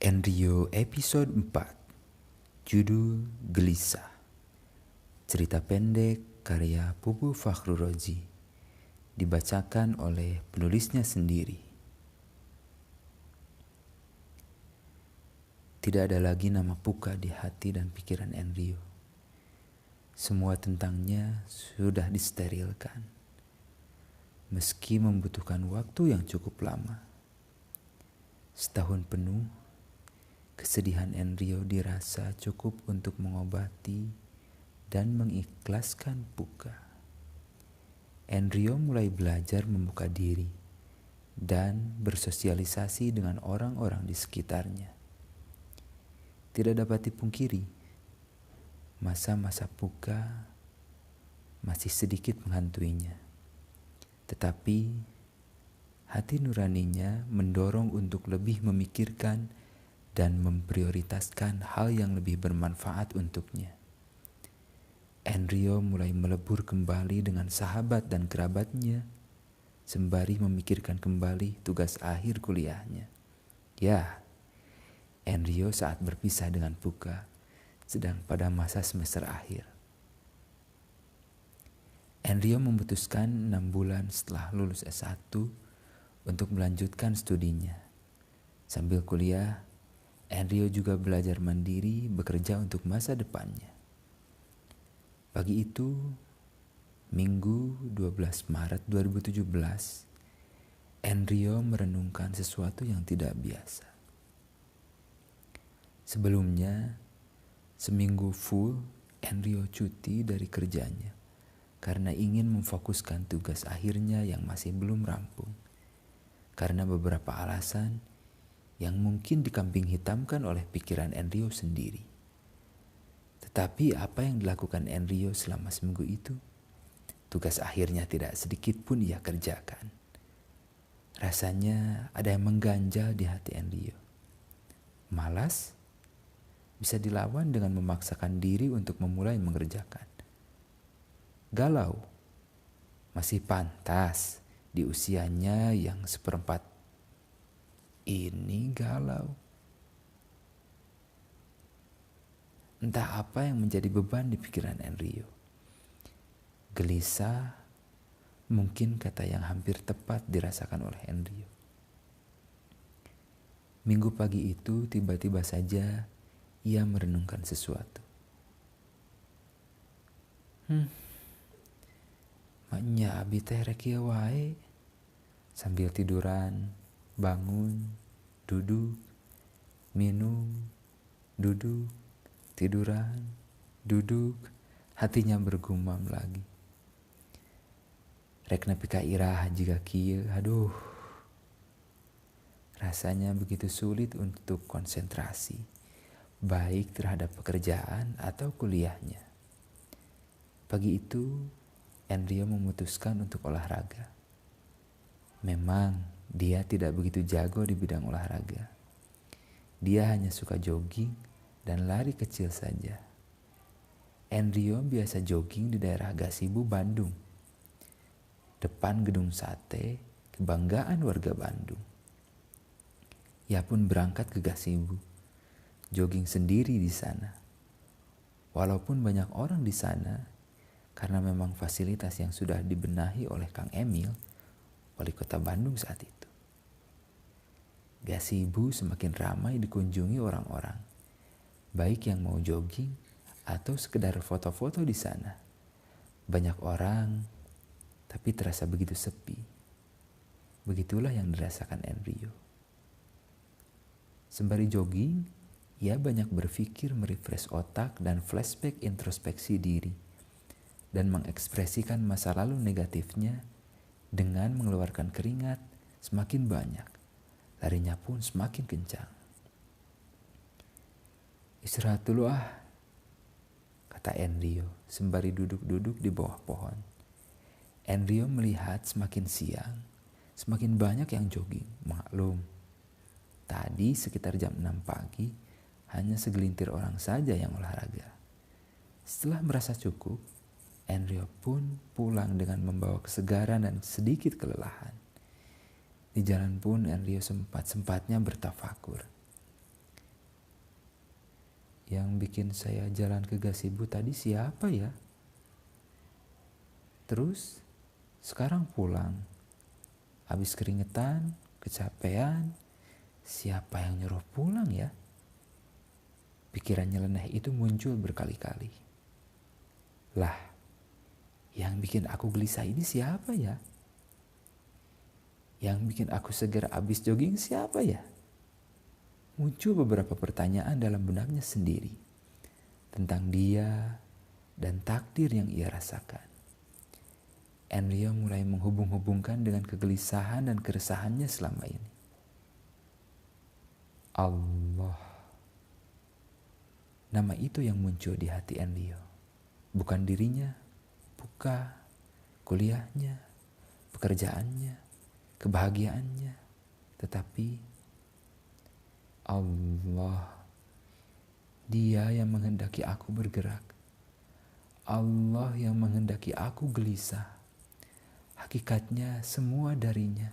Enrio episode 4, judul Gelisah. Cerita pendek karya Pupu Fakhrurozi, dibacakan oleh penulisnya sendiri. Tidak ada lagi nama Puka di hati dan pikiran Enrio. Semua tentangnya sudah disterilkan, meski membutuhkan waktu yang cukup lama. Setahun penuh, kesedihan Enrio dirasa cukup untuk mengobati dan mengikhlaskan Puka. Enrio mulai belajar membuka diri dan bersosialisasi dengan orang-orang di sekitarnya. Tidak dapat dipungkiri, masa-masa Puka masih sedikit menghantuinya. Tetapi hati nuraninya mendorong untuk lebih memikirkan dan memprioritaskan hal yang lebih bermanfaat untuknya. Enrio mulai melebur kembali dengan sahabat dan kerabatnya, sembari memikirkan kembali tugas akhir kuliahnya. Ya, Enrio saat berpisah dengan Puka sedang pada masa semester akhir. Enrio memutuskan 6 bulan setelah lulus S1 untuk melanjutkan studinya. Sambil kuliah, Enrio juga belajar mandiri bekerja untuk masa depannya. Pagi itu, Minggu 12 Maret 2017, Enrio merenungkan sesuatu yang tidak biasa. Sebelumnya, seminggu full Enrio cuti dari kerjanya karena ingin memfokuskan tugas akhirnya yang masih belum rampung. Karena beberapa alasan yang mungkin dikambing hitamkan oleh pikiran Enrio sendiri. Tetapi apa yang dilakukan Enrio selama seminggu itu? Tugas akhirnya tidak sedikit pun ia kerjakan. Rasanya ada yang mengganjal di hati Enrio. Malas bisa dilawan dengan memaksakan diri untuk memulai mengerjakan. Galau masih pantas di usianya yang seperempat ini galau. Entah apa yang menjadi beban di pikiran Enrio. Gelisah mungkin kata yang hampir tepat dirasakan oleh Enrio. Minggu pagi itu tiba-tiba saja ia merenungkan sesuatu. Maknya abi teh rek ieu wae. Sambil tiduran, bangun, duduk, minum, duduk, tiduran, duduk, hatinya bergumam lagi. Rek nepi ka irah jiga kieu, aduh. Rasanya begitu sulit untuk konsentrasi, baik terhadap pekerjaan atau kuliahnya. Pagi itu, Enrio memutuskan untuk olahraga. Memang dia tidak begitu jago di bidang olahraga. Dia hanya suka jogging dan lari kecil saja. Enrio biasa jogging di daerah Gasibu, Bandung. Depan gedung sate, kebanggaan warga Bandung. Ia pun berangkat ke Gasibu, jogging sendiri di sana. Walaupun banyak orang di sana, karena memang fasilitas yang sudah dibenahi oleh Kang Emil, wali kota Bandung saat itu. Gasibu semakin ramai dikunjungi orang-orang, baik yang mau jogging atau sekedar foto-foto di sana. Banyak orang, tapi terasa begitu sepi. Begitulah yang dirasakan Enrio. Sembari jogging, ia banyak berpikir merefresh otak dan flashback introspeksi diri, dan mengekspresikan masa lalu negatifnya dengan mengeluarkan keringat semakin banyak. Larinya pun semakin kencang. Istirahat dulu kata Enrio sembari duduk-duduk di bawah pohon. Enrio melihat semakin siang, semakin banyak yang jogging. Maklum, tadi sekitar jam 6 pagi hanya segelintir orang saja yang olahraga. Setelah merasa cukup, Enrio pun pulang dengan membawa kesegaran dan sedikit kelelahan. Di jalan pun Enrio sempat-sempatnya bertafakur. Yang bikin saya jalan ke gazebo tadi siapa ya? Terus sekarang pulang, habis keringetan, kecapean, siapa yang nyuruh pulang ya? Pikiran nyeleneh itu muncul berkali-kali. Lah, yang bikin aku gelisah ini siapa ya? Yang bikin aku segar abis jogging siapa ya? Muncul beberapa pertanyaan dalam benaknya sendiri tentang dia dan takdir yang ia rasakan. Enrio mulai menghubung-hubungkan dengan kegelisahan dan keresahannya selama ini. Allah. Nama itu yang muncul di hati Enrio. Bukan dirinya, bukan kuliahnya, pekerjaannya, kebahagiaannya, tetapi Allah. Dia yang menghendaki aku bergerak. Allah yang menghendaki aku gelisah. Hakikatnya semua darinya.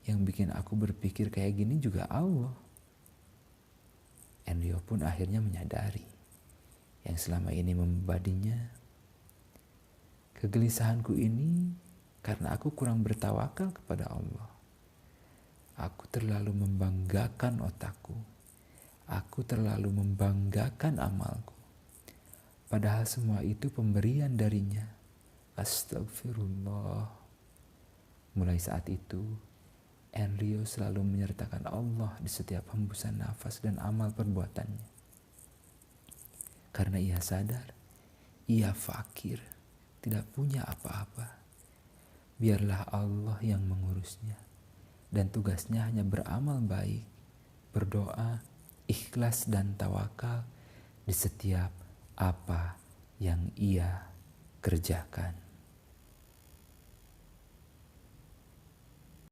Yang bikin aku berpikir kayak gini juga Allah. Enrio pun akhirnya menyadari yang selama ini membebaninya. Kegelisahanku ini karena aku kurang bertawakal kepada Allah. Aku terlalu membanggakan otakku. Aku terlalu membanggakan amalku. Padahal semua itu pemberian darinya. Astagfirullah. Mulai saat itu, Enrio selalu menyertakan Allah di setiap hembusan nafas dan amal perbuatannya. Karena ia sadar, ia fakir, tidak punya apa-apa. Biarlah Allah yang mengurusnya. Dan tugasnya hanya beramal baik, berdoa, ikhlas dan tawakal di setiap apa yang ia kerjakan.